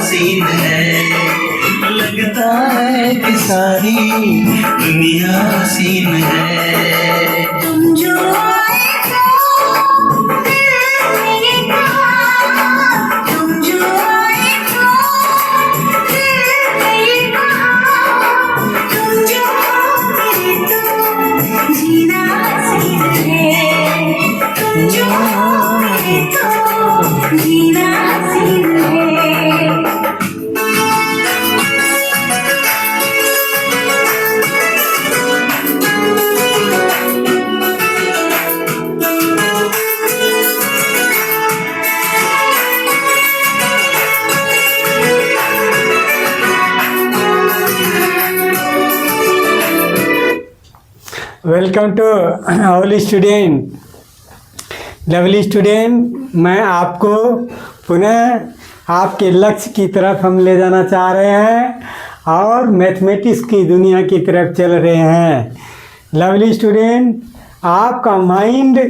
Scene है, लगता है कि सारी दुनिया सीन है। तुम जो आए तो दिल ये कहा, तुम जो आए तो दिल ये कहा, तुम जो मेरे तो जीना सीन है, तुम जो मेरे तो जीना सीन है। Welcome to all student. Lovely student, मैं आपको पुनः आपके लक्ष्य की तरफ हम ले जाना चाह रहे हैं और मैथमेटिक्स की दुनिया की तरफ चल रहे हैं। लवली स्टूडेंट, आपका माइंड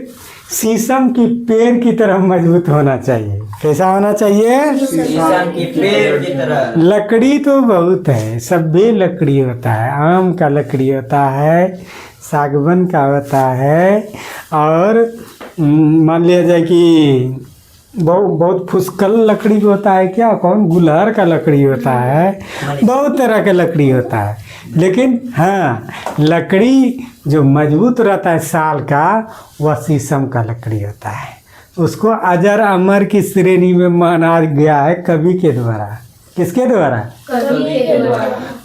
शीशम की पेड़ की तरह मजबूत होना चाहिए। कैसा होना चाहिए? शीशम की पेड़ की तरह। लकड़ी तो बहुत है, सब भी लकड़ी होता है। आम का लकड़ी होता है, सागवन का होता है, और मान लिया जाए कि बहुत फुसकल लकड़ी होता है। क्या कौन गुलहर का लकड़ी होता है, बहुत तरह का लकड़ी होता है। लेकिन हाँ, लकड़ी जो मजबूत रहता है साल का, वह शीशम का लकड़ी होता है। उसको अजर अमर की श्रेणी में माना गया है कवि के द्वारा। किसके द्वारा?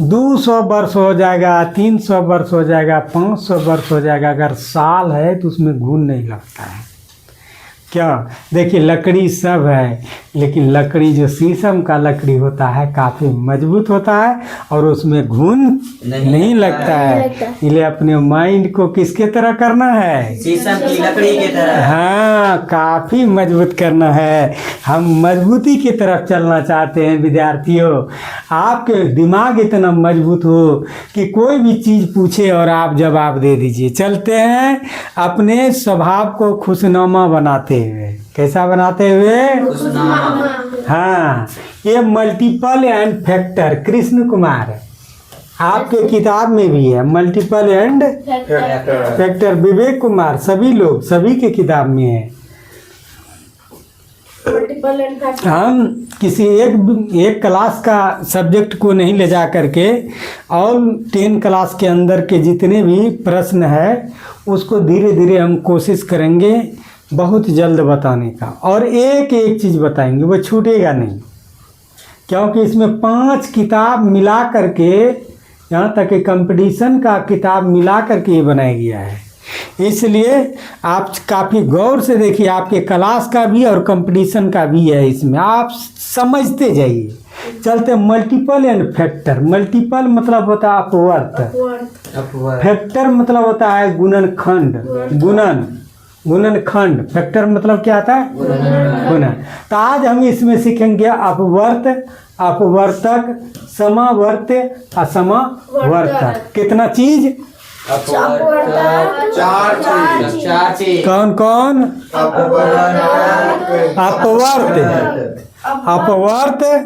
200 वर्ष हो जाएगा, 300 वर्ष हो जाएगा, 500 वर्ष हो जाएगा, अगर साल है तो उसमें घुन नहीं लगता है। क्या देखिए, लकड़ी सब है, लेकिन लकड़ी जो शीशम का लकड़ी होता है काफ़ी मजबूत होता है और उसमें घुन नहीं लगता है। इसलिए अपने माइंड को किसके तरह करना है? शीशम की लकड़ी की तरह। हाँ, काफ़ी मजबूत करना है। हम मजबूती की तरफ चलना चाहते हैं विद्यार्थियों। आपके दिमाग इतना मजबूत हो कि कोई भी चीज़ पूछे और आप जवाब दे दीजिए। चलते हैं अपने स्वभाव को खुशनुमा बनाते हुए। कैसा बनाते हुए? हाँ, ये multiple and factor Krishna Kumar आपके किताब में भी है। Multiple and factor Vivek Kumar, सभी लोग सभी के किताब में है। हम किसी एक क्लास का सब्जेक्ट को नहीं ले जा करके और 10 क्लास के अंदर के जितने भी प्रश्न है उसको धीरे धीरे हम कोशिश करेंगे बहुत जल्द बताने का, और एक एक चीज़ बताएंगे, वो छूटेगा नहीं। क्योंकि इसमें 5 किताब मिला करके, यहाँ तक कि कंपटीशन का किताब मिला करके ये बनाया गया है। इसलिए आप काफ़ी गौर से देखिए, आपके क्लास का भी और कंपटीशन का भी है, इसमें आप समझते जाइए। चलते मल्टीपल एंड फैक्टर। मल्टीपल मतलब होता है अपवर्त, फैक्टर मतलब होता है गुणनखंड, गुणनखंड। फैक्टर मतलब क्या आता है? गुणन। तो आज हम इसमें सीखेंगे अपवर्त, अपवर्तक, समावर्त, असमावर्तक। कितना चीज? चार चीज। कौन कौन? अपवर्त, अपवर्त, अपवर्तक,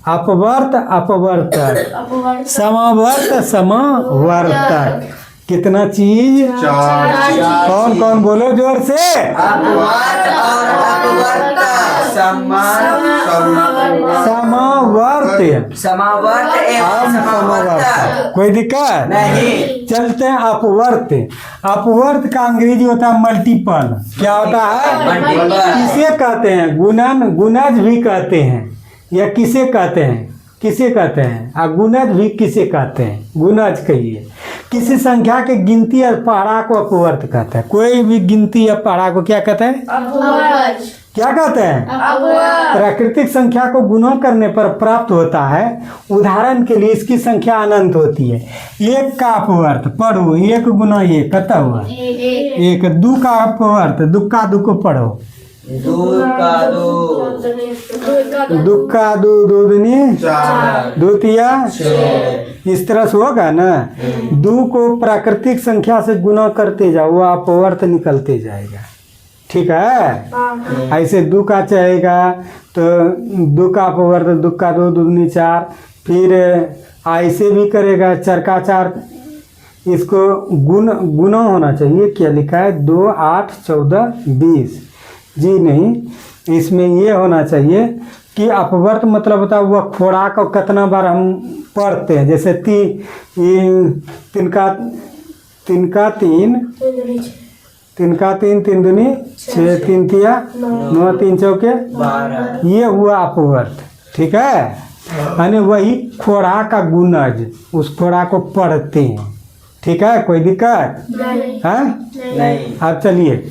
अपवर्त, अपवर्तक, समावर्त, समावर्तक। कितना चीज? कौन कौन बोलो जोर से? अपवर्त और अपवर्त। समावर्त, समावर्त एवं समावर्त। कोई दिक्कत नहीं। चलते हैं अपवर्त। अपवर्त का अंग्रेजी होता है मल्टीपल। क्या होता है? मल्टीपल। किसे कहते हैं? गुणन, गुणज भी कहते हैं, या किसे कहते हैं? किसे कहते हैं? और गुणज भी किसे कहते हैं? गुणज कहिए। किसी संख्या के गिनती या पहाड़ा को अपवर्त कहते हैं। कोई भी गिनती या पहाड़ा को क्या कहते हैं? क्या कहते हैं? प्राकृतिक संख्या को गुणा करने पर प्राप्त होता है। उदाहरण के लिए इसकी संख्या अनंत होती है। 1 का अपवर्त पढ़ो, 1 गुना 1 कितना हुआ? 1। 2 का अपवर्त, 2 का 2 को पढ़ो, 2 का 2, 2 का 2, 2 दूनी 4, 2 तिया 6। इस तरह से होगा ना। 2 को प्राकृतिक संख्या से गुना करते जाओ, वो अपवर्त निकलते जाएगा। ठीक है। ऐसे 2 का चाहेगा तो 2 का अपवर्त 2 का 2 दूनी 4, फिर ऐसे भी करेगा 4 का 4, इसको गुना होना चाहिए। क्या लिखा है 2 8 14 20, जी नहीं, इसमें ये होना चाहिए कि अपवर्त मतलब होता है वह खुराक को कितना बार हम पढ़ते हैं। जैसे 3 का 3 3 दूनी 6, 3 तिया 9, 3 चौके 12। ये हुआ अपवर्त, ठीक है। यानी वही खोड़ा का गुणज, उस खोड़ा को पढ़ते हैं, ठीक है। कोई दिक्कत है? नहीं। अब चलिए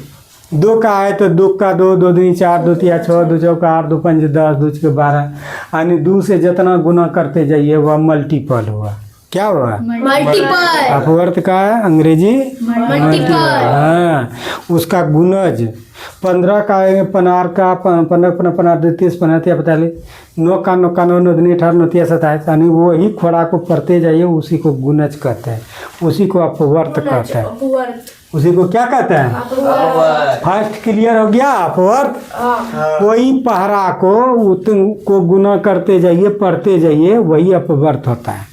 2 का है तो 2 का 2 2 दूनी 4, 2 तिया 6, 2 चौका 8, 2 पंच 10, 2 छके 12, यानी 2 से जितना गुना करते जाइए वह मल्टीपल हुआ। क्या हुआ? मल्टीपल। अपवर्त का है अंग्रेजी मल्टीपल। हाँ, उसका गुणज 15 का है, 15 का 15 15 15 30 15 तिया 45, 9 का 9 का 9 9 दूनी 18 9 तिया 27, यानी वही खोड़ा को पढ़ते जाइए, उसी को गुणज कहते हैं, उसी को अपवर्त कहते हैं। उसी को क्या कहते हैं? अपवर्त। फर्स्ट क्लियर हो गया? अपवर्त कोई पहरा को गुना करते जाइए, पढ़ते जाइए, वही अपवर्त होता है।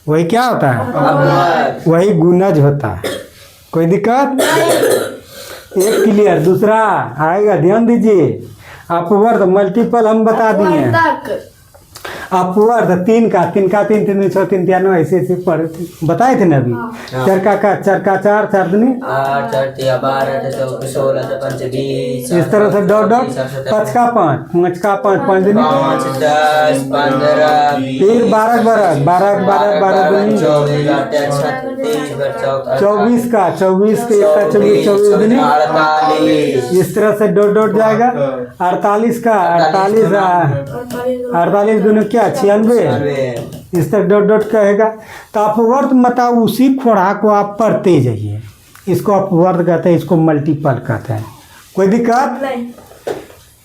वही क्या होता है? अपवर्त। वही गुणज होता है। कोई दिक्कत? एक क्लियर। दूसरा आएगा, ध्यान दीजिए। अपवर्त मल्टीपल हम बता दिए। अपवर्त 3 का 3 3 3 6 3 3 9 ऐसे ऐसे पढ़े थे, बताए थे ना अभी। 4 का 4 4 दूनी 8 4 तिया 12 14 16 15 20। इस तरह से डॉट डॉट 5 का 5 5 का 5 5 दूनी 5 10 15 फिर 12 12 12 12 12 दूनी 24 का 24 के 24 24 दूनी 48। इस तरह से डॉट डॉट जाएगा। 48 का 48 दूनी क्या 96, इस तरह डॉट डॉट कहेगा। तो अपवर्त मतलब उसी खोड़ा को आप पढ़ते जाइए, इसको अपवर्त कहते हैं, इसको मल्टीपल कहते हैं। कोई दिक्कत?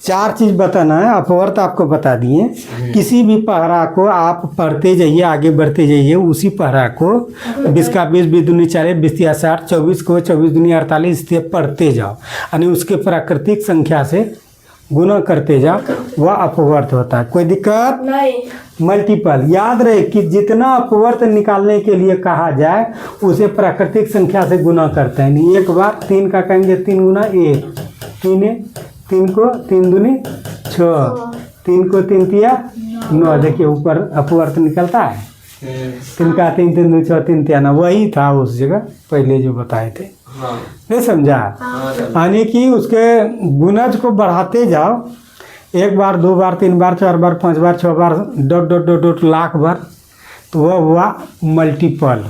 4 चीज़ बताना है। अपवर्त आपको बता दिए। किसी भी पहरा को आप पढ़ते जाइए, आगे बढ़ते जाइए, उसी पहरा को 20 का 20 20 दूनी 40 20 तिया 60, 24 को 24 दूनी 48 से पढ़ते जाओ, यानी उसके प्राकृतिक संख्या से गुना करते जाओ, वह अपवर्त होता है। कोई दिक्कत? मल्टीपल याद रहे कि जितना अपवर्त निकालने के लिए कहा जाए उसे प्राकृतिक संख्या से गुना करते हैं। नहीं एक बार 3 का कहेंगे 3 गुना 1, 3 को 3 दूनी 6, 3 को 3 तिया 9। देखिए ऊपर अपवर्त निकलता है। 3 का 3 3 दूनी 6 3 तिया 9, वही था उस जगह पहले जो बताए थे। हाँ। नहीं समझा? यानी कि उसके गुणज को बढ़ाते जाओ, 1 बार 2 बार 3 बार 4 बार 5 बार 6 बार dot dot dot dot lakh बार, तो वह हुआ मल्टीपल।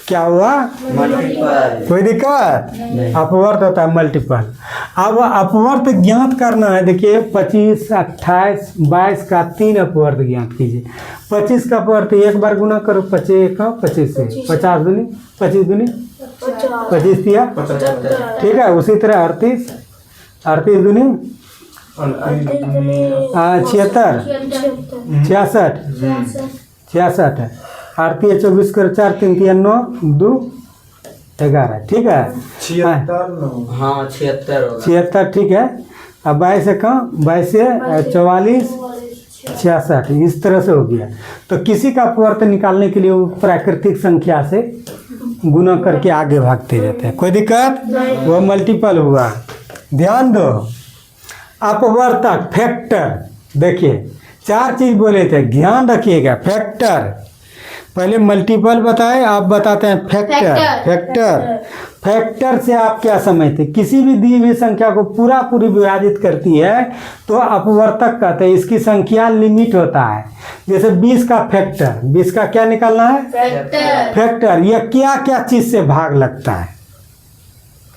क्या हुआ? मल्टीपल। कोई दिक्कत? अपवर्त होता है मल्टीपल। अब अपवर्त ज्ञात करना है। देखिए 25 28 22 का 3 अपवर्त ज्ञात कीजिए। 25 का अपवर्त एक बार गुना करो, 25 का 25 से 50 दूनी 25 दूनी 25 तिया, ठीक है। उसी तरह 38 दूनी 76 66 है। 38 24 कर 4 3 तिया 9 2 11, ठीक है। 76 हाँ 76 होगा। 76, ठीक है। अब 22 से कम, 22 से 44 66, इस तरह से हो गया। तो किसी का अपवर्त निकालने के लिए वो प्राकृतिक संख्या से गुना करके आगे भागते रहते हैं। कोई दिक्कत? वो मल्टीपल हुआ। ध्यान दो, अपवर्तक फैक्टर। देखिए 4 चीज बोले थे, ध्यान रखिएगा। फैक्टर पहले मल्टीपल बताए, आप बताते हैं फैक्टर। फैक्टर से आप क्या समझते? किसी भी दी हुई संख्या को पूरी विभाजित करती है तो अपवर्तक कहते हैं। इसकी संख्या लिमिट होता है। जैसे 20 का फैक्टर, 20 का क्या निकालना है? फैक्टर। यह क्या क्या चीज से भाग लगता है,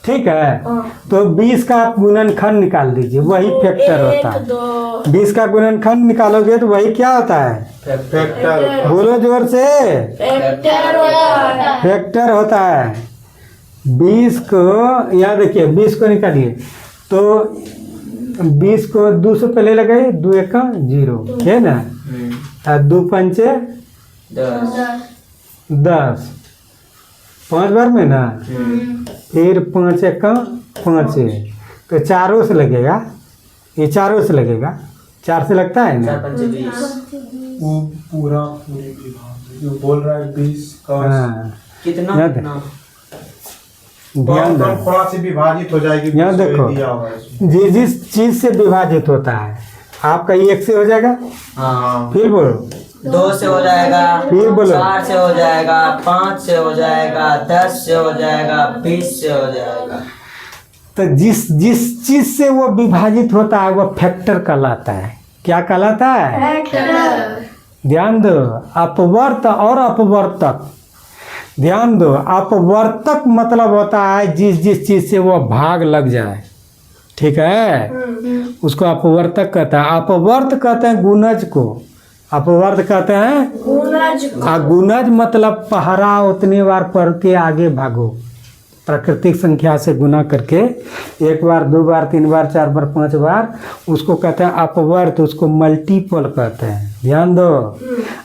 ठीक है। तो 20 का आप गुणनखंड निकाल दीजिए, वही फैक्टर होता है। 20 का गुणनखंड निकालोगे तो वही क्या होता है? फैक्टर। बोलो जोर से। फैक्टर होता है। 20 को, यहाँ देखिए 20 को निकालिए तो 20 को 2 से पहले लगाइए, 2 1 का 0, है ना। 2 पंचे 10, 5 बार में ना। फिर 5 1 का 5 है, तो चारों से लगेगा, ये चारों से लगेगा, 4 से लगता है ना। 4 पंचे 20। वो पूरा पूरे विभाग जो बोल रहा है 20 का हाँ कितना याद है। कितना? ध्यान दो, 5 से विभाजित हो जाएगी। यहाँ देखो, दिया हुआ है इसमें। जिस चीज से विभाजित होता है, आपका 1 से हो जाएगा, हाँ, फिर बोलो, 2 से हो जाएगा, फिर बोलो। 4 से हो जाएगा, 5 से हो जाएगा, 10 से हो जाएगा, 20 से हो जाएगा। तो जिस जिस चीज से वो विभाजित होता है वो फैक्टर कहलाता है। क्या कहलाता है? ध्यान दो, अपवर्त और अपवर्तक। ध्यान दो, अपवर्तक मतलब होता है जिस जिस चीज से वो भाग लग जाए, ठीक है, उसको अपवर्तक कहता है। अपवर्त कहते हैं गुणज को, अपवर्त कहते हैं गुणज मतलब पहरा उतने बार पढ़ के आगे भागो, प्राकृतिक संख्या से गुना करके 1 बार 2 बार 3 बार 4 बार 5 बार, उसको कहते हैं अपवर्त, उसको मल्टीपल कहते हैं। ध्यान दो,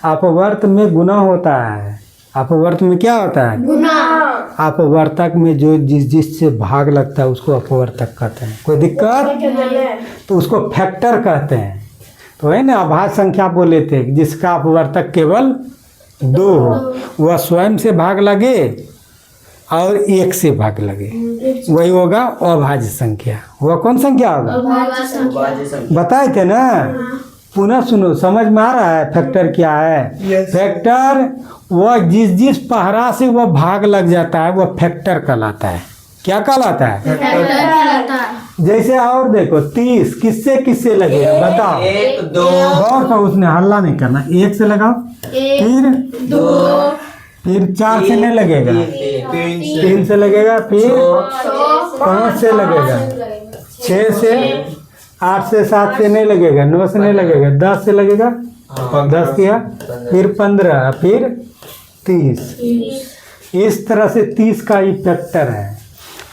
अपवर्त में गुना होता है, अपवर्त में क्या होता है? गुना। अपवर्तक में जो जिस से भाग लगता है उसको अपवर्तक कहते हैं। कोई दिक्कत? तो उसको फैक्टर कहते हैं। तो है ना, अभाज्य संख्या बोले थे जिसका अपवर्तक केवल 2 हो, वह स्वयं से भाग लगे और 1 से भाग लगे, वही होगा अभाज्य संख्या। वह कौन संख्या होगा? अभाज्य संख्या। बताए थे ना, पुनः सुनो, समझ में आ रहा है फैक्टर क्या है? Yes. फैक्टर वह जिस पहरा से वह भाग लग जाता है वह फैक्टर कहलाता है। क्या कहलाता है? जैसे और देखो, 30 किससे किससे लगेगा बताओ? 1 2 और तो उसने हल्ला नहीं करना, 1 से लगाओ, फिर 2 फिर 4 से नहीं लगेगा, 3 से लगेगा, फिर 5 से लगेगा, 6 से, 8 से 7 से नहीं लगेगा, 9 से नहीं लगेगा, 10 से लगेगा, 10 किया, फिर 15, फिर 30। इस तरह से 30 का ही फैक्टर है।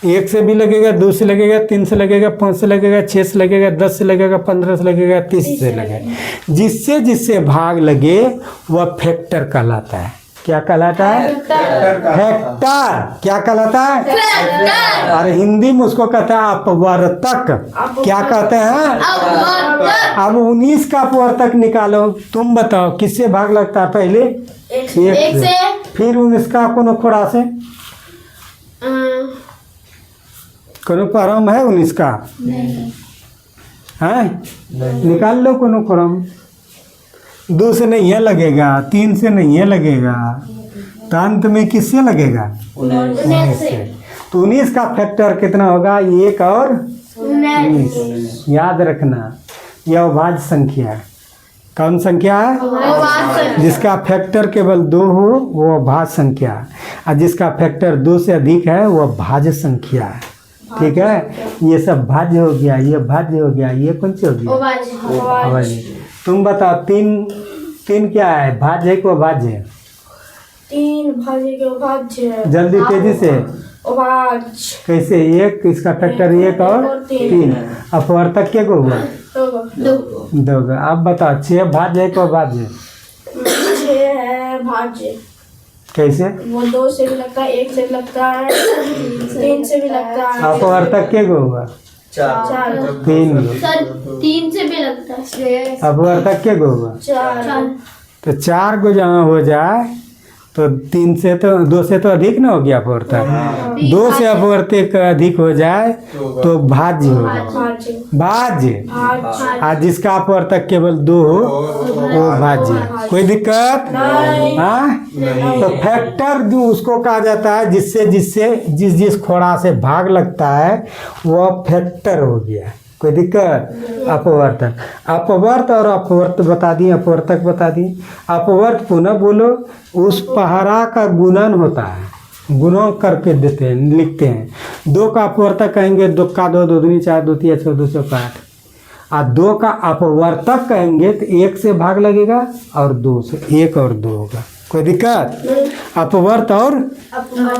1 से भी लगेगा, 2 से लगेगा, 3 से लगेगा, 5 से लगेगा, 6 से लगेगा, 10 से लगेगा, 15 से लगेगा, 30 से लगेगा। जिससे जिससे भाग लगे वह फैक्टर कहलाता है। क्या कहलाता है? फैक्टर। क्या कहलाता है? और हिंदी में उसको कहते हैं अपवर्तक। क्या कहते हैं? अब 19 का अपवर्तक निकालो, तुम बताओ किससे भाग लगता है? पहले 1 से, फिर 19 का कोनो खोड़ा से, कोनो परम है 19 का? है, निकाल लो कोनो परम। 2 से नहीं है लगेगा, 3 से नहीं है लगेगा, तो अंत में किससे लगेगा? 19 से। तो 19 का फैक्टर कितना होगा? 1 और 19। याद रखना, यह अभाज्य संख्या है। कौन संख्या है? जिसका फैक्टर केवल 2 हो वो अभाज्य संख्या है, और जिसका फैक्टर 2 से अधिक है वो भाज्य संख्या है। ठीक है, ये सब भाज्य हो गया, ये भाज्य हो गया, ये कौन सी हो गया? अभाज्य। तुम बताओ, 3 क्या है? भाज्य है कि अभाज्य है? 3 भाज्य के अभाज्य। जल्दी तेजी से। अभाज्य। कैसे? 1, इसका फैक्टर 1 और 3। अपवर्तक क्या को हुआ? 2। अब बताओ, 6 भाज्य है कि अभाज्य? 6 है भाज्य। कैसे? वो 2 से भी लगता है, 1 से भी लगता है, 3 से भी लगता है। अपवर्तक क्या को हुआ? 4। 3। सर 3 से भी लगता है। अपवर्तक क्या को हुआ? 4। तो 4 को जहाँ हो जाए तो 3 से तो 2 से तो अधिक ना हो गया अपवर्तक। 2 से अपवर्तक अधिक हो जाए तो भाज्य होगा। भाज्य। भाज्य। भाज्य। आज जिसका अपवर्तक केवल 2 हो वो भाज्य। कोई दिक्कत? हाँ, तो फैक्टर जो उसको कहा जाता है जिससे जिस खोड़ा से भाग लगता है वह फैक्टर हो गया। कोई दिक्कत? अपवर्तक। अपवर्त और अपवर्त बता दिए, अपवर्तक बता दिए। अपवर्त पुनः बोलो, उस पहरा का गुणन होता है, गुणों करके देते हैं, लिखते हैं। 2 का अपवर्तक कहेंगे, 2 का 2, 2 दूनी 4, 2 3 6, 2 4 8। और 2 का अपवर्तक कहेंगे तो 1 से भाग लगेगा और 2 से, 1 और 2 होगा। कोई दिक्कत? अपवर्त और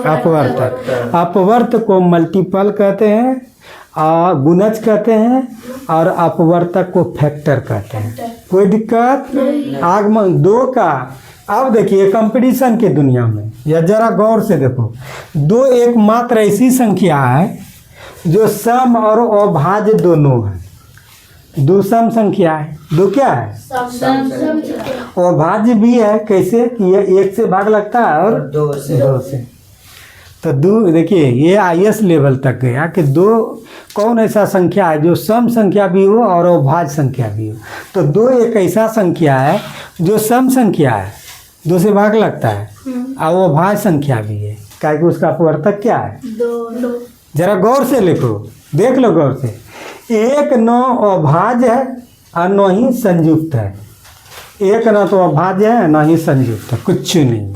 अपवर्तक। अपवर्त को मल्टीपल कहते हैं, गुणज कहते हैं, और अपवर्तक को फैक्टर कहते हैं। कोई दिक्कत? आगमन 2 का। अब देखिए कंपटीशन की दुनिया में, या जरा गौर से देखो, 2 एकमात्र ऐसी संख्या है जो सम और अभाज्य दोनों है। दो सम संख्या है, दो क्या है, अभाज्य भी है। कैसे कि ये एक से भाग लगता है और दो से। दो से। तो दो देखिए ये IS लेवल तक गया कि दो कौन ऐसा संख्या है जो सम संख्या भी हो और अभाज्य संख्या भी हो। तो दो एक ऐसा संख्या है जो सम संख्या है, दो से भाग लगता है, और वो अभाज्य संख्या भी है। क्या कि उसका अपवर्तक क्या है, दो। जरा गौर से लिखो, देख लो गौर से। एक न अभाज्य है और न ही संयुक्त है। एक न तो अभाज्य है न ही संयुक्त है, कुछ नहीं।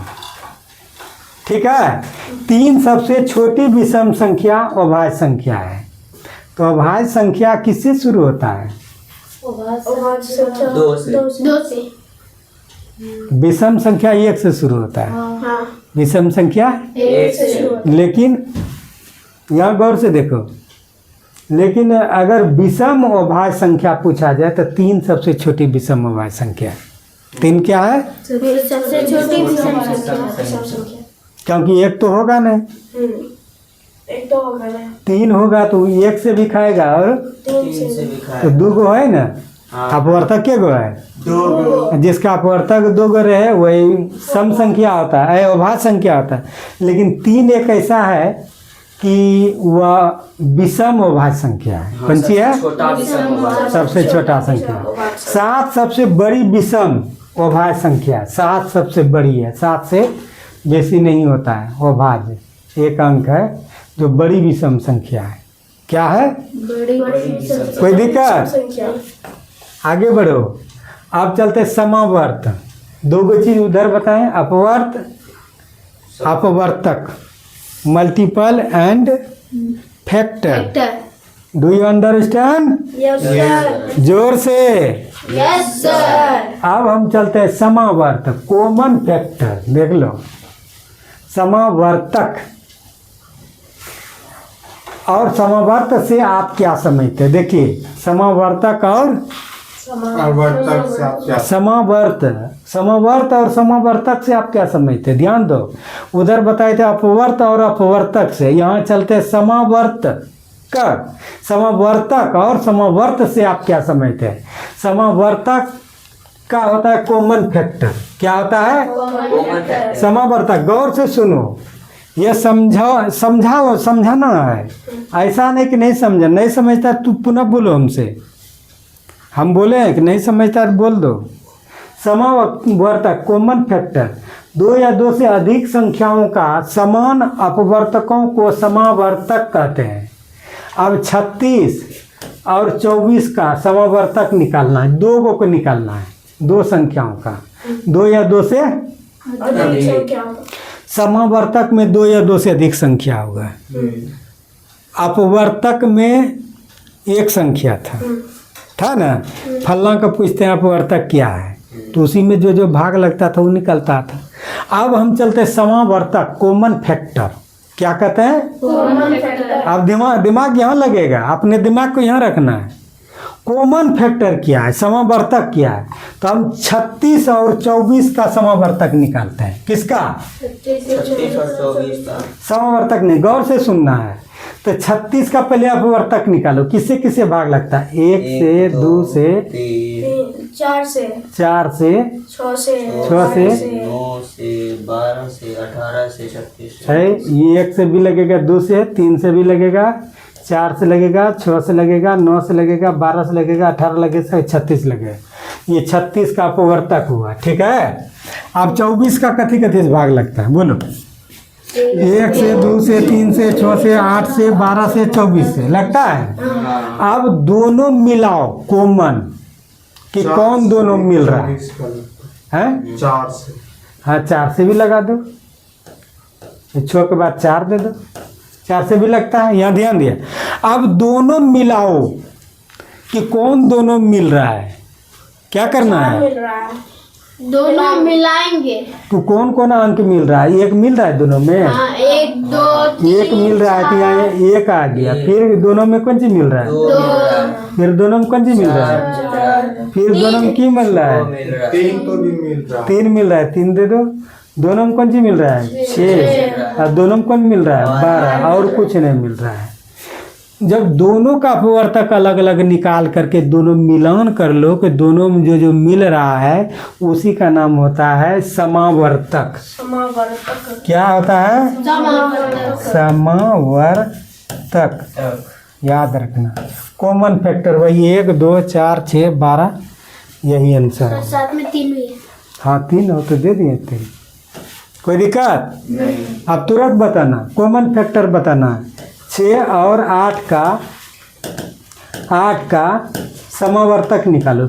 ठीक है। तीन सबसे छोटी विषम संख्या अभाज्य संख्या है। तो अभाज्य संख्या किससे शुरू होता है, दो से। दो से। विषम संख्या एक से शुरू होता है। हाँ, विषम संख्या एक से शुरू होता लेकिन यहाँ गौर से देखो, लेकिन अगर विषम अभाज्य संख्या पूछा जाए तो तीन सबसे छोटी विषम अभाज्य संख्या है। तीन क्या है, सबसे छोटी विषम है। संख्या। क्योंकि एक तो होगा नहीं, एक तो होगा ना, तीन होगा तो एक से भी खाएगा और तीन से से। भी तो खाए। दो गो है ना। हाँ। अपवर्तक के गो है, दो गो। जिसका अपवर्तक दो गो रहे वही सम संख्या होता है, अभाज्य संख्या होता है। लेकिन तीन एक ऐसा है कि वह विषम अभाज्य संख्या है। कौन सी है, छोटा विषम अभाज्य। सबसे छोटा संख्या। सात सबसे बड़ी विषम अभाज्य संख्या, सात सबसे बड़ी है, सात से बेसी नहीं होता है अभाज्य। एक अंक है जो बड़ी विषम संख्या है। क्या है, बड़ी कोई दिक्कत, संख्या। आगे बढ़ो। अब चलते समावर्त। दो गो चीज उधर बताएं, अपवर्त अपवर्तक, multiple and factor. Do you understand, yes sir. जोर से। Yes sir. अब हम चलते हैं समावर्तक, कॉमन फैक्टर। देख लो, समावर्तक और समावर्त से आप क्या समझते हैं। देखिए, समावर्तक और आवर्तक से आप क्या, समावर्त और समावर्तक से आप क्या समझते हैं, ध्यान दो। उधर बताए थे अपवर्त और अपवर्तक से, यहाँ चलते हैं समावर्तक। समावर्तक और समावर्त से आप क्या समझते हैं। समावर्तक का होता है कॉमन फैक्टर। क्या होता है, समावर्तक। गौर से सुनो, ये समझाना है। ऐसा नहीं कि नहीं समझा, नहीं समझता तू पुनः बोलो हमसे। हम बोले हैं कि नहीं समझता तो बोल दो। समावर्तक कॉमन फैक्टर, दो या दो से अधिक संख्याओं का समान अपवर्तकों को समावर्तक कहते हैं। अब 36 और 24 का समावर्तक निकालना है, दो को निकालना है, दो संख्याओं का, दो या दो से अधिक संख्या। समावर्तक में दो या दो से अधिक संख्या होगा। अपवर्तक में एक संख्या था ना। फलना का पूछते हैं अपवर्तक क्या है, तो उसी में जो जो भाग लगता था वो निकलता था। अब हम चलते समावर्तक कॉमन फैक्टर। क्या कहते हैं, कॉमन फैक्टर। अब दिमाग यहाँ लगेगा, अपने दिमाग को यहाँ रखना है। कॉमन फैक्टर क्या है, समावर्तक क्या है। तो हम 36 और 24 का समावर्तक निकालते हैं। किसका, 36 और 24 का। समावर्तक नहीं, गौर से सुनना है। तो 36 का पहले अपवर्तक निकालो, किससे किससे भाग लगता है, एक से, दो से, 4 से, 4 से, 6 से, 6 से, 9 से, 12 से, 18 से, 36 से। 6, ये 1 से भी लगेगा, 2 से, 3 से भी लगेगा, 4 से लगेगा, 6 से लगेगा, 9 से लगेगा, 12 से लगेगा, 18 लगेगा, 36 लगेगा। ये 36 का अपवर्तक हुआ। ठीक है। अब 24 का कथी कथी से भाग लगता है, बोलो। 1 से, 2 से, 3 से, 6 से, 8 से, 12 से, 24 से लगता है। अब दोनों मिलाओ कॉमन, कि कौन दोनों मिल रहा है, 4 से। हाँ 4 से भी लगा दो, 6 के बाद 4 दे दो, 4 से भी लगता है। यहाँ ध्यान दिया। अब दोनों मिलाओ कि कौन दोनों मिल रहा है, क्या करना है, मिल रहा है। दोनों मिलाएंगे। तो कौन कौन अंक मिल रहा है, एक मिल रहा है दोनों में, हाँ 1 2 एक मिल रहा है तो यहाँ एक आ गया। फिर दोनों में कौन सी मिल रहा है, 2 फिर दोनों में कौन सी मिल रहा है, फिर दोनों में की मिल रहा है, 3 तो नहीं मिल रहा। 3 मिल रहा है, 3 दे दो। दोनों में कौन सी मिल रहा है, 6, और दोनों में कौन मिल रहा है, 12, और कुछ नहीं मिल रहा है। जब दोनों का अपवर्तक अलग अलग निकाल करके दोनों मिलान कर लो कि दोनों में जो जो मिल रहा है उसी का नाम होता है समावर्तक। समावर्तक। क्या होता है? समावर्तक। समावर्तक। याद रखना। कॉमन फैक्टर वही 1 2 4 6 12 यही आंसर है। साथ में 3 भी है। हाँ 3 हो तो दे दिए 3। कोई दिक्कत नहीं। अब तुरंत बताना, कॉमन फैक्टर बताना। 6 और 8 का समावर्तक निकालो।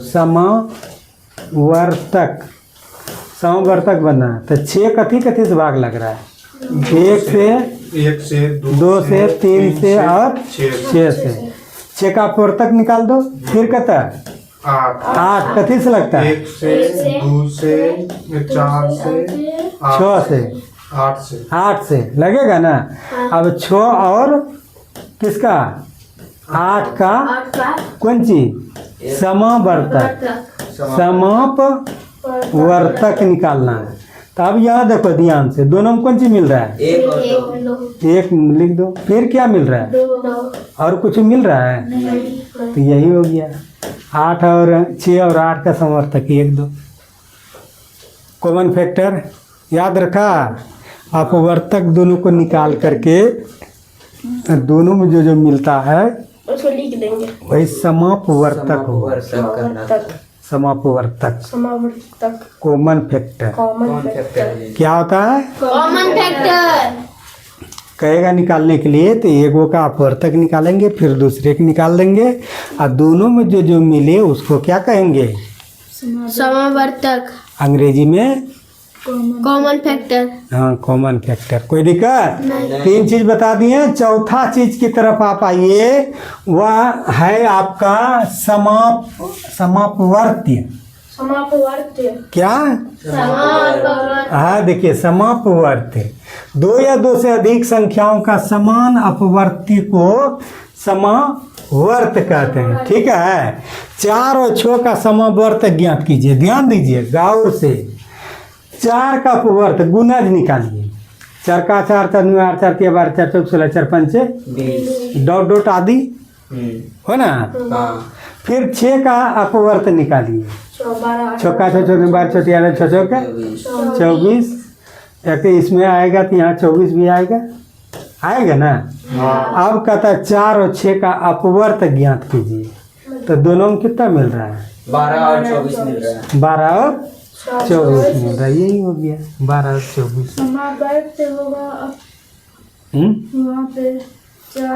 समावर्तक बनना है तो 6 कथी से भाग लग रहा है? 1 से 2 से 3 से और 6 से। 6 का अपवर्तक निकाल दो, फिर कहता है 8 कथी से लगता है? 1 से 2 से 4 से 6 से 8 से लगेगा ना। अब 6 और किसका? 8 का कौन चीज? समावर्तक। समापवर्तक निकालना है। तो अब यहाँ देखो ध्यान से, दोनों में कौन चीज मिल रहा है? 1 और 2। 1 लिख दो, फिर क्या मिल रहा है? 2। और कुछ मिल रहा है? तो यही हो गया। 8 और 6 और 8 का समवर्तक 1 2। कॉमन फैक्टर याद रखा। अपवर्तक दोनों को निकाल करके दोनों में जो जो मिलता है उसको लिख देंगे। वही समापवर्तक होगा। समापवर्तक। समावर्तक। Common factor common factor. क्या होता है? Common factor. कहेगा निकालने के लिए तो एगो का अपवर्तक निकालेंगे, फिर दूसरे के निकाल देंगे, और दोनों में जो जो मिले उसको क्या कहेंगे? समावर्तक। अंग्रेजी में कॉमन फैक्टर। हाँ कॉमन फैक्टर। कोई दिक्कत? 3 चीज बता दिए। चौथा चीज की तरफ आप आइए, वह है आपका समापवर्त्य। समापवर्त्य। क्या? हाँ देखिए, समापवर्त्य 2 या 2 से अधिक संख्याओं का समान अपवर्त्य को समावर्त कहते हैं। ठीक है। 4 और 6 का समावर्त ज्ञात कीजिए। ध्यान दीजिए गौर से। 4 का अपवर्त गुणज निकालिए। 4 का 4 4 9 8 4 3 12 4 14 16 4 5 20 डॉट डॉट आदि हो ना। फिर 6 का अपवर्त निकालिए। 6 का 6 6 12 6 13 6 6 का 24। एक इसमें आएगा तो यहाँ 24 भी आएगा ना। अब कहता है 4 और 6 का अपवर्त ज्ञात कीजिए। तो दोनों में कितना मिल रहा है? 12 और 24 मिल रहा है। 12 और 24 मिल रहा है। यही हो गया 12 और 24। समावर्त्य होगा वहाँ पे।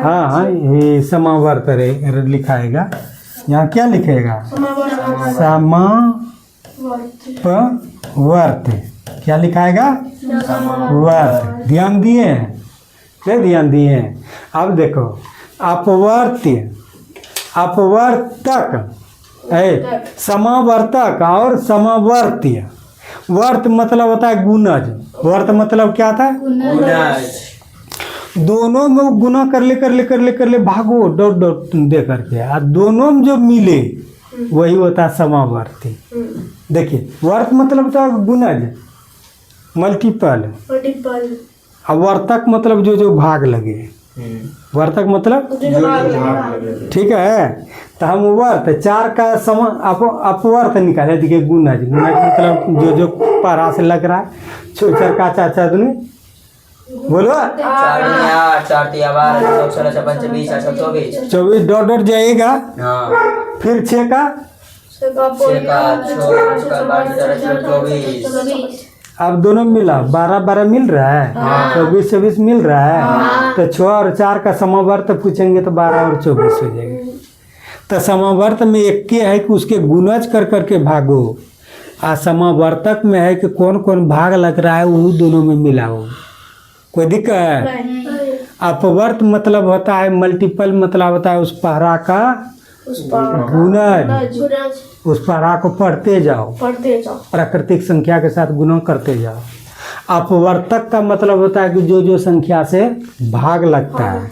हाँ ये समावर्त लिखाएगा। यहाँ क्या लिखेगा? समापवर्त। क्या लिखाएगा? वर्त। ध्यान दिए? नहीं ध्यान दिए? अब देखो अपवर्त्य, अपवर्तक, समावर्तक और समावर्त्य। वर्त मतलब होता है गुणज। वर्त मतलब क्या था? गुणज। दोनों में गुना कर ले भागो डॉट डॉट दे करके, और दोनों में जो मिले वही होता है समावर्ती। देखिए वर्त मतलब होता है गुणज, मल्टीपल। और वर्तक मतलब जो जो भाग लगे। वर्तक मतलब ठीक है। तो हम वर्त 4 का अपवर्त निकाले। देखिए गुणज, गुणज मतलब जो जो पारा से लग रहा है। 4 का 4 4 दूनी बोलो 4 8 4 3 12 16 17 20 24 24 डॉट डॉट जाएगा। हाँ। फिर 6 का 6 का 24। अब दोनों मिला 12 12 मिल रहा है। 24 24 मिल रहा है। तो 6 और 4 का समावर्त पूछेंगे तो 12 और 24 हो जाएगा। तो समावर्त में एक के है कि उसके गुणज कर करके भागो, आ समावर्तक में है कि कौन कौन भाग लग रहा है वो दोनों में मिलाओ। कोई दिक्कत है? अपवर्त मतलब होता है मल्टीपल, मतलब होता है उस पहरा का गुणज। उस पहरा को पढ़ते जाओ, प्राकृतिक संख्या के साथ गुणा करते जाओ। अपवर्तक का मतलब होता है कि जो जो संख्या से भाग लगता है।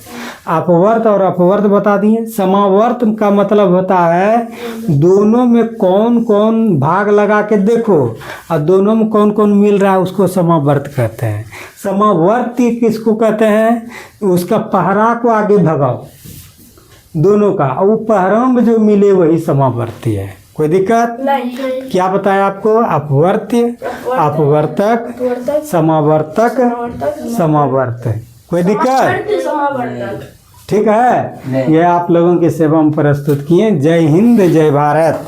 अपवर्त और अपवर्त बता दिए। समावर्त का मतलब होता है दोनों में कौन कौन भाग लगा के देखो और दोनों में कौन कौन मिल रहा है, उसको समावर्त कहते हैं। समावर्ती किसको कहते हैं? उसका पहरा को आगे भगाओ, दोनों का। और उपहरम जो मिले वही समावर्ती है। कोई दिक्कत? नहीं। क्या बताया आपको? अपवर्त्य, अपवर्तक, वर्तक, समावर्तक, समावर्त। कोई दिक्कत? समावर्तक। ठीक है, नहीं। ये आप लोगों की सेवा में प्रस्तुत किए। जय हिंद, जय भारत।